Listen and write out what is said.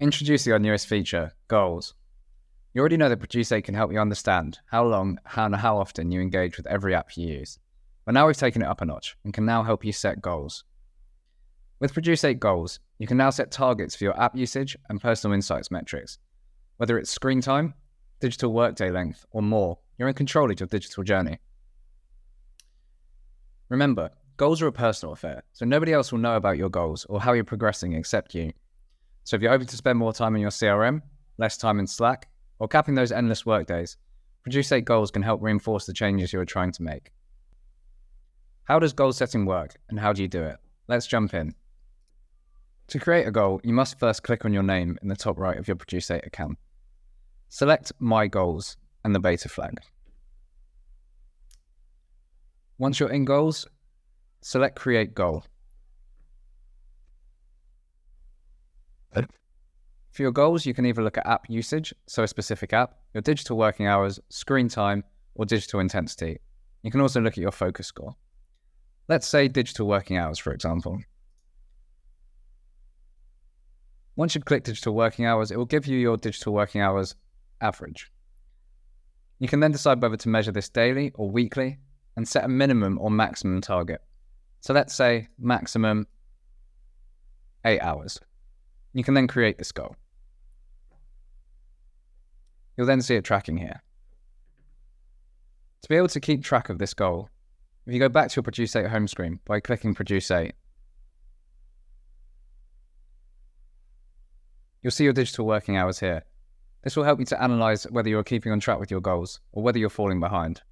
Introducing our newest feature, Goals. You already know that Produce8 can help you understand how long and how often you engage with every app you use. But now we've taken it up a notch and can now help you set goals. With Produce8 Goals, you can now set targets for your app usage and personal insights metrics. Whether it's screen time, digital workday length, or more, you're in control of your digital journey. Remember, goals are a personal affair, so nobody else will know about your goals or how you're progressing except you. So if you're hoping to spend more time in your CRM, less time in Slack, or capping those endless workdays, Produce8 Goals can help reinforce the changes you are trying to make. How does goal setting work, and how do you do it? Let's jump in. To create a goal, you must first click on your name in the top right of your Produce8 account. Select My Goals and the beta flag. Once you're in Goals, select Create Goal. For your goals, you can either look at app usage, so a specific app, your digital working hours, screen time, or digital intensity. You can also look at your focus score. Let's say digital working hours, for example. Once you've clicked digital working hours, it will give you your digital working hours average. You can then decide whether to measure this daily or weekly and set a minimum or maximum target. So let's say maximum 8 hours. You can then create this goal. You'll then see it tracking here. To be able to keep track of this goal, if you go back to your Produce8 home screen by clicking Produce8, you'll see your digital working hours here. This will help you to analyze whether you're keeping on track with your goals or whether you're falling behind.